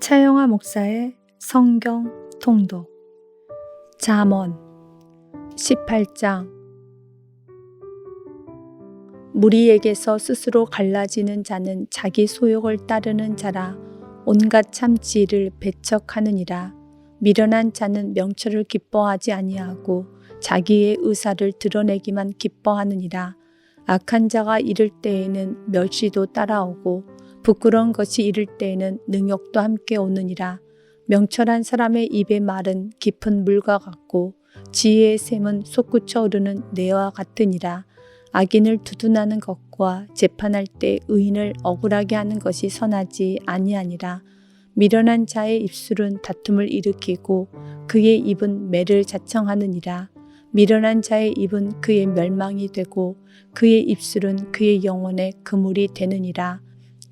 차영화 목사의 성경 통독 잠언 18장 무리에게서 스스로 갈라지는 자는 자기 소욕을 따르는 자라 온갖 참지를 배척하느니라. 미련한 자는 명철을 기뻐하지 아니하고 자기의 의사를 드러내기만 기뻐하느니라. 악한 자가 이를 때에는 멸시도 따라오고 부끄러운 것이 이를 때에는 능욕도 함께 오느니라. 명철한 사람의 입의 말은 깊은 물과 같고 지혜의 샘은 솟구쳐 오르는 내와 같으니라. 악인을 두둔하는 것과 재판할 때 의인을 억울하게 하는 것이 선하지 아니하니라. 미련한 자의 입술은 다툼을 일으키고 그의 입은 매를 자청하느니라. 미련한 자의 입은 그의 멸망이 되고 그의 입술은 그의 영혼의 그물이 되느니라.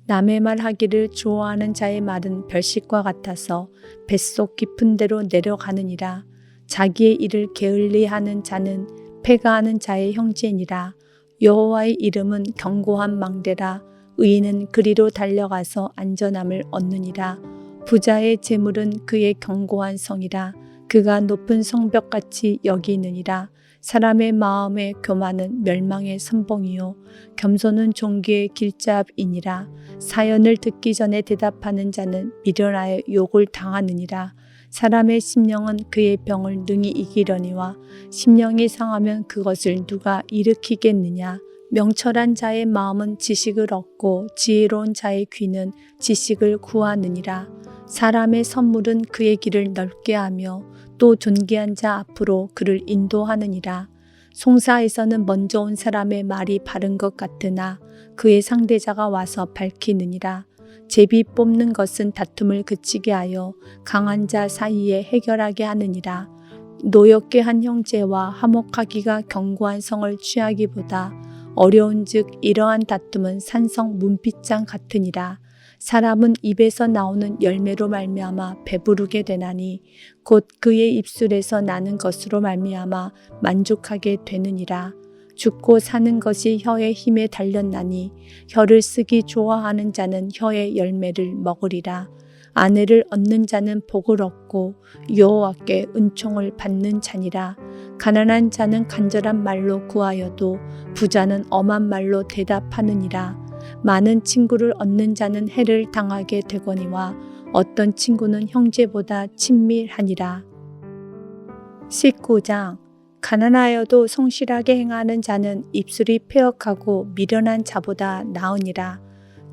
남의 말 하기를 좋아하는 자의 말은 별식과 같아서 뱃속 깊은 데로 내려가느니라. 자기의 일을 게을리하는 자는 패가하는 자의 형제니라. 여호와의 이름은 견고한 망대라. 의인은 그리로 달려가서 안전함을 얻느니라. 부자의 재물은 그의 견고한 성이라. 그가 높은 성벽같이 여기느니라. 사람의 마음의 교만은 멸망의 선봉이요 겸손은 존귀의 길잡이니라. 사연을 듣기 전에 대답하는 자는 미련하여 욕을 당하느니라. 사람의 심령은 그의 병을 능히 이기려니와 심령이 상하면 그것을 누가 일으키겠느냐. 명철한 자의 마음은 지식을 얻고 지혜로운 자의 귀는 지식을 구하느니라. 사람의 선물은 그의 길을 넓게 하며 또 존귀한 자 앞으로 그를 인도하느니라. 송사에서는 먼저 온 사람의 말이 바른 것 같으나 그의 상대자가 와서 밝히느니라. 제비 뽑는 것은 다툼을 그치게 하여 강한 자 사이에 해결하게 하느니라. 노엽게 한 형제와 화목하기가 견고한 성을 취하기보다 어려운즉 이러한 다툼은 산성 문빗장 같으니라. 사람은 입에서 나오는 열매로 말미암아 배부르게 되나니 곧 그의 입술에서 나는 것으로 말미암아 만족하게 되느니라. 죽고 사는 것이 혀의 힘에 달렸나니 혀를 쓰기 좋아하는 자는 혀의 열매를 먹으리라. 아내를 얻는 자는 복을 얻고 여호와께 은총을 받는 자니라. 가난한 자는 간절한 말로 구하여도 부자는 엄한 말로 대답하느니라. 많은 친구를 얻는 자는 해를 당하게 되거니와 어떤 친구는 형제보다 친밀하니라. 19장 가난하여도 성실하게 행하는 자는 입술이 패역하고 미련한 자보다 나으니라.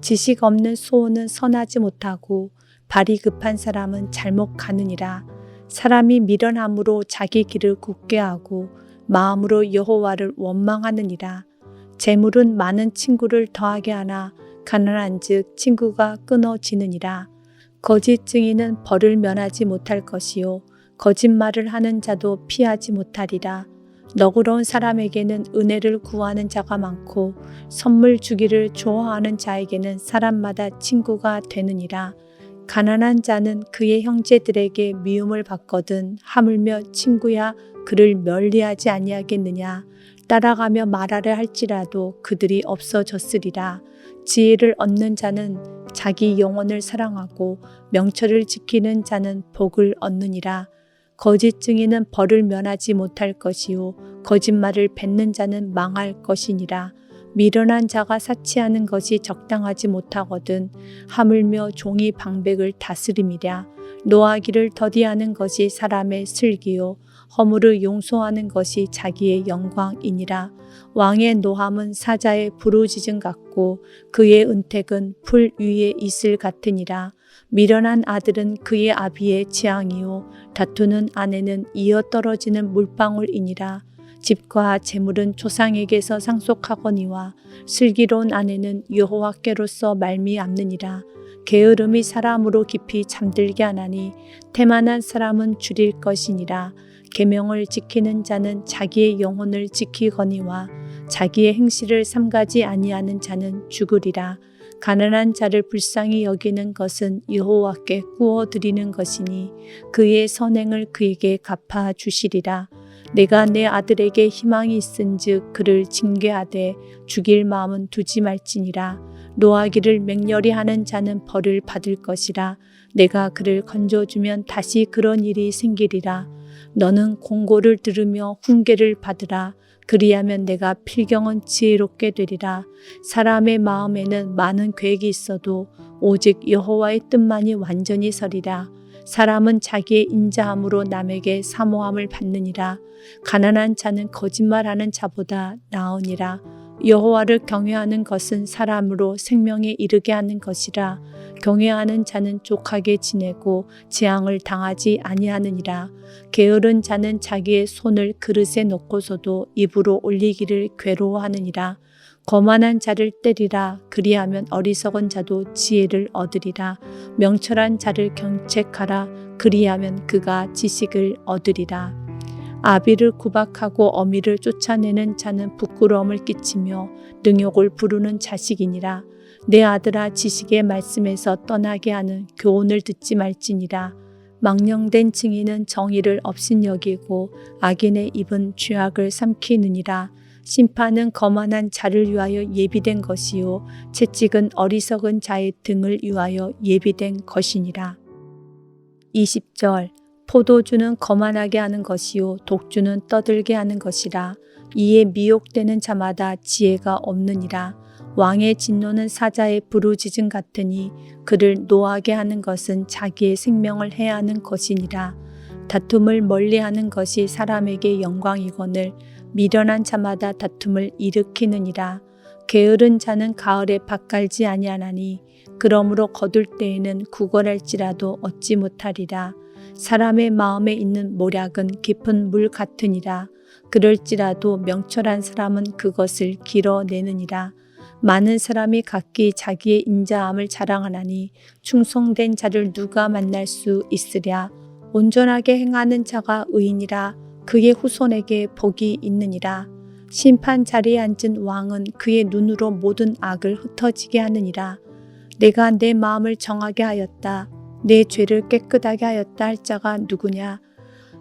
지식 없는 소원은 선하지 못하고 발이 급한 사람은 잘못 가느니라. 사람이 미련함으로 자기 길을 굳게 하고 마음으로 여호와를 원망하느니라. 재물은 많은 친구를 더하게 하나 가난한즉 친구가 끊어지느니라. 거짓 증인은 벌을 면하지 못할 것이요 거짓말을 하는 자도 피하지 못하리라. 너그러운 사람에게는 은혜를 구하는 자가 많고 선물 주기를 좋아하는 자에게는 사람마다 친구가 되느니라. 가난한 자는 그의 형제들에게 미움을 받거든 하물며 친구야 그를 멀리하지 아니하겠느냐. 따라가며 말하려 할지라도 그들이 없어졌으리라. 지혜를 얻는 자는 자기 영혼을 사랑하고 명철을 지키는 자는 복을 얻느니라. 거짓 증인은 벌을 면하지 못할 것이요 거짓말을 뱉는 자는 망할 것이니라. 미련한 자가 사치하는 것이 적당하지 못하거든 하물며 종이 방백을 다스림이랴. 노하기를 더디하는 것이 사람의 슬기요 허물을 용서하는 것이 자기의 영광이니라. 왕의 노함은 사자의 부르짖음 같고 그의 은택은 풀 위에 이슬 같으니라. 미련한 아들은 그의 아비의 재앙이요 다투는 아내는 이어 떨어지는 물방울이니라. 집과 재물은 조상에게서 상속하거니와 슬기로운 아내는 여호와께로서 말미암느니라. 게으름이 사람으로 깊이 잠들게 하나니 태만한 사람은 줄일 것이니라. 계명을 지키는 자는 자기의 영혼을 지키거니와 자기의 행실을 삼가지 아니하는 자는 죽으리라. 가난한 자를 불쌍히 여기는 것은 여호와께 구워드리는 것이니 그의 선행을 그에게 갚아 주시리라. 내가 내 아들에게 희망이 있은즉 그를 징계하되 죽일 마음은 두지 말지니라. 노하기를 맹렬히 하는 자는 벌을 받을 것이라. 내가 그를 건져주면 다시 그런 일이 생기리라. 너는 공고를 들으며 훈계를 받으라. 그리하면 내가 필경은 지혜롭게 되리라. 사람의 마음에는 많은 계획이 있어도 오직 여호와의 뜻만이 완전히 서리라. 사람은 자기의 인자함으로 남에게 사모함을 받느니라. 가난한 자는 거짓말하는 자보다 나으니라. 여호와를 경외하는 것은 사람으로 생명에 이르게 하는 것이라. 경외하는 자는 족하게 지내고 재앙을 당하지 아니하느니라. 게으른 자는 자기의 손을 그릇에 넣고서도 입으로 올리기를 괴로워하느니라. 거만한 자를 때리라. 그리하면 어리석은 자도 지혜를 얻으리라. 명철한 자를 경책하라. 그리하면 그가 지식을 얻으리라. 아비를 구박하고 어미를 쫓아내는 자는 부끄러움을 끼치며 능욕을 부르는 자식이니라. 내 아들아, 지식의 말씀에서 떠나게 하는 교훈을 듣지 말지니라. 망령된 증인은 정의를 업신여기고 악인의 입은 죄악을 삼키느니라. 심판은 거만한 자를 위하여 예비된 것이요 채찍은 어리석은 자의 등을 위하여 예비된 것이니라. 20절. 포도주는 거만하게 하는 것이요 독주는 떠들게 하는 것이라. 이에 미혹되는 자마다 지혜가 없느니라. 왕의 진노는 사자의 부르짖음 같으니 그를 노하게 하는 것은 자기의 생명을 해하는 것이니라. 다툼을 멀리하는 것이 사람에게 영광이거늘 미련한 자마다 다툼을 일으키느니라. 게으른 자는 가을에 밭갈지 아니하나니 그러므로 거둘 때에는 구걸할지라도 얻지 못하리라. 사람의 마음에 있는 모략은 깊은 물 같으니라. 그럴지라도 명철한 사람은 그것을 길어내느니라. 많은 사람이 각기 자기의 인자함을 자랑하나니 충성된 자를 누가 만날 수 있으랴. 온전하게 행하는 자가 의인이라. 그의 후손에게 복이 있느니라. 심판 자리에 앉은 왕은 그의 눈으로 모든 악을 흩어지게 하느니라. 내가 내 마음을 정하게 하였다. 내 죄를 깨끗하게 하였다 할 자가 누구냐?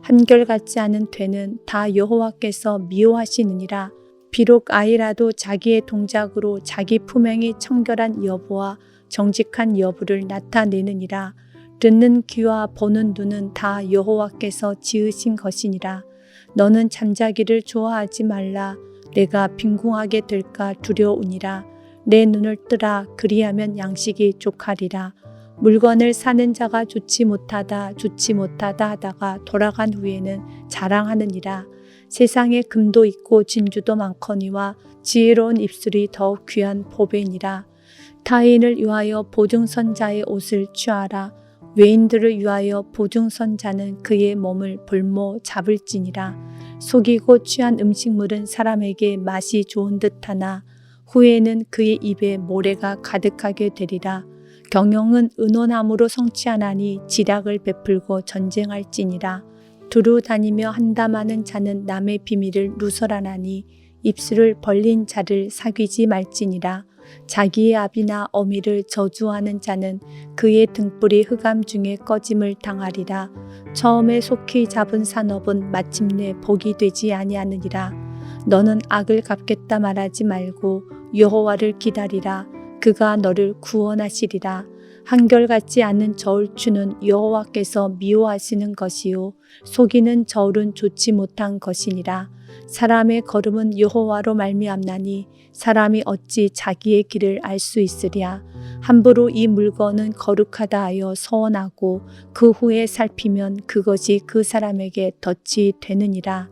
한결같지 않은 죄는 다 여호와께서 미워하시느니라. 비록 아이라도 자기의 동작으로 자기 품행이 청결한 여부와 정직한 여부를 나타내느니라. 듣는 귀와 보는 눈은 다 여호와께서 지으신 것이니라. 너는 잠자기를 좋아하지 말라. 내가 빈궁하게 될까 두려우니라. 내 눈을 뜨라. 그리하면 양식이 족하리라. 물건을 사는 자가 좋지 못하다 하다가 돌아간 후에는 자랑하느니라. 세상에 금도 있고 진주도 많거니와 지혜로운 입술이 더욱 귀한 보배니라. 타인을 위하여 보증선자의 옷을 취하라. 외인들을 위하여 보증선자는 그의 몸을 볼모 잡을지니라. 속이고 취한 음식물은 사람에게 맛이 좋은 듯하나 후에는 그의 입에 모래가 가득하게 되리라. 경영은 은혼함으로 성취하나니 지략을 베풀고 전쟁할지니라. 두루 다니며 한담하는 자는 남의 비밀을 누설하나니 입술을 벌린 자를 사귀지 말지니라. 자기의 아비나 어미를 저주하는 자는 그의 등불이 흑암 중에 꺼짐을 당하리라. 처음에 속히 잡은 산업은 마침내 복이 되지 아니하느니라. 너는 악을 갚겠다 말하지 말고 여호와를 기다리라. 그가 너를 구원하시리라. 한결같지 않은 저울추는 여호와께서 미워하시는 것이요 속이는 저울은 좋지 못한 것이니라. 사람의 걸음은 여호와로 말미암나니 사람이 어찌 자기의 길을 알 수 있으랴. 함부로 이 물건은 거룩하다 하여 서원하고 그 후에 살피면 그것이 그 사람에게 덫이 되느니라.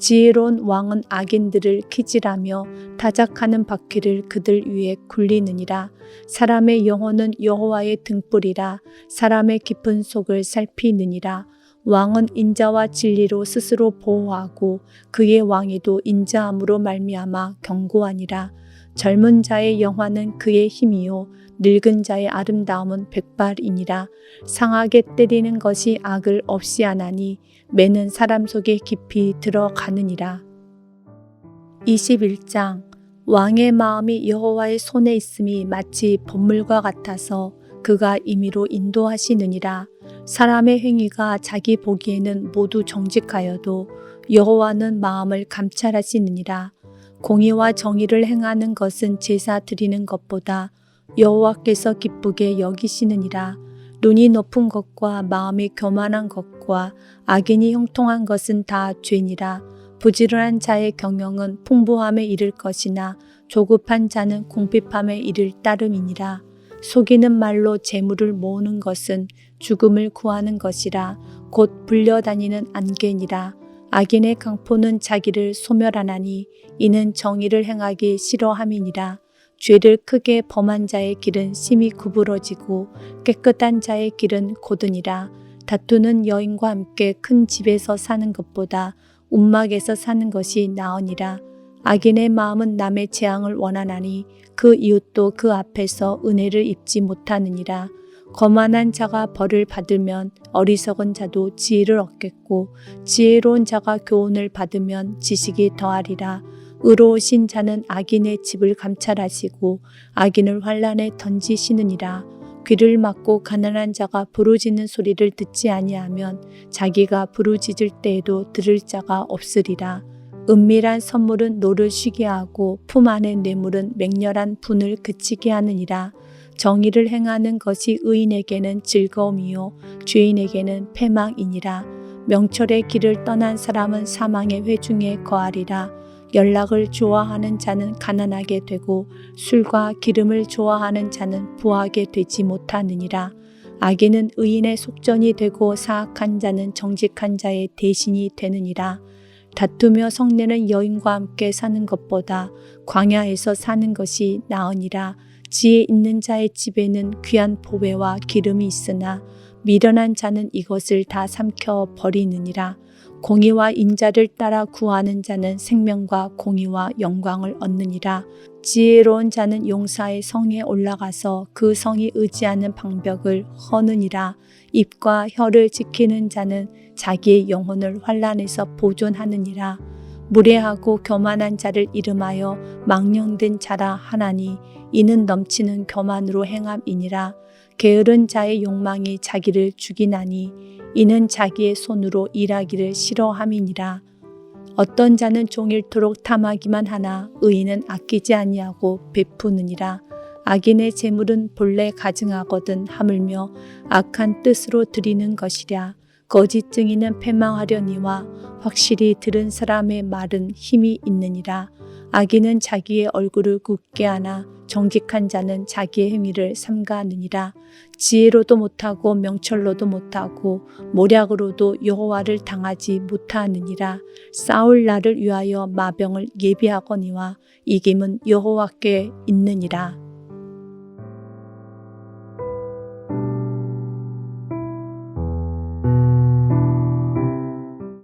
지혜로운 왕은 악인들을 키질하며 타작하는 바퀴를 그들 위에 굴리느니라. 사람의 영혼은 여호와의 등불이라. 사람의 깊은 속을 살피느니라. 왕은 인자와 진리로 스스로 보호하고 그의 왕위도 인자함으로 말미암아 견고하니라. 젊은 자의 영화는 그의 힘이요 늙은 자의 아름다움은 백발이니라. 상하게 때리는 것이 악을 없이 하나니 매는 사람 속에 깊이 들어가느니라. 21장. 왕의 마음이 여호와의 손에 있음이 마치 봇물과 같아서 그가 임의로 인도하시느니라. 사람의 행위가 자기 보기에는 모두 정직하여도 여호와는 마음을 감찰하시느니라. 공의와 정의를 행하는 것은 제사 드리는 것보다 여호와께서 기쁘게 여기시느니라. 눈이 높은 것과 마음이 교만한 것과 악인이 형통한 것은 다 죄니라. 부지런한 자의 경영은 풍부함에 이를 것이나 조급한 자는 궁핍함에 이를 따름이니라. 속이는 말로 재물을 모으는 것은 죽음을 구하는 것이라. 곧 불려다니는 안개니라. 악인의 강포는 자기를 소멸하나니 이는 정의를 행하기 싫어함이니라. 죄를 크게 범한 자의 길은 심히 구부러지고 깨끗한 자의 길은 고드니라. 다투는 여인과 함께 큰 집에서 사는 것보다 움막에서 사는 것이 나으니라. 악인의 마음은 남의 재앙을 원하나니 그 이웃도 그 앞에서 은혜를 입지 못하느니라. 거만한 자가 벌을 받으면 어리석은 자도 지혜를 얻겠고 지혜로운 자가 교훈을 받으면 지식이 더하리라. 의로우신 자는 악인의 집을 감찰하시고 악인을 환난에 던지시느니라. 귀를 막고 가난한 자가 부르짖는 소리를 듣지 아니하면 자기가 부르짖을 때에도 들을 자가 없으리라. 은밀한 선물은 노를 쉬게 하고 품 안의 뇌물은 맹렬한 분을 그치게 하느니라. 정의를 행하는 것이 의인에게는 즐거움이요 죄인에게는 패망이니라. 명철의 길을 떠난 사람은 사망의 회중에 거하리라. 연락을 좋아하는 자는 가난하게 되고 술과 기름을 좋아하는 자는 부하게 되지 못하느니라. 악인은 의인의 속전이 되고 사악한 자는 정직한 자의 대신이 되느니라. 다투며 성내는 여인과 함께 사는 것보다 광야에서 사는 것이 나으니라. 지혜 있는 자의 집에는 귀한 보배와 기름이 있으나 미련한 자는 이것을 다 삼켜 버리느니라. 공의와 인자를 따라 구하는 자는 생명과 공의와 영광을 얻느니라. 지혜로운 자는 용사의 성에 올라가서 그 성이 의지하는 방벽을 허느니라. 입과 혀를 지키는 자는 자기의 영혼을 환난에서 보존하느니라. 무례하고 교만한 자를 이름하여 망령된 자라 하나니 이는 넘치는 교만으로 행함이니라. 게으른 자의 욕망이 자기를 죽이나니 이는 자기의 손으로 일하기를 싫어함이니라. 어떤 자는 종일토록 탐하기만 하나 의인은 아끼지 아니하고 베푸느니라. 악인의 재물은 본래 가증하거든 하물며 악한 뜻으로 드리는 것이랴. 거짓 증인은 패망하려니와 확실히 들은 사람의 말은 힘이 있느니라. 악인은 자기의 얼굴을 굳게 하나 정직한 자는 자기의 행위를 삼가느니라. 지혜로도 못하고 명철로도 못하고 모략으로도 여호와를 당하지 못하느니라. 싸울 날을 위하여 마병을 예비하거니와 이김은 여호와께 있느니라.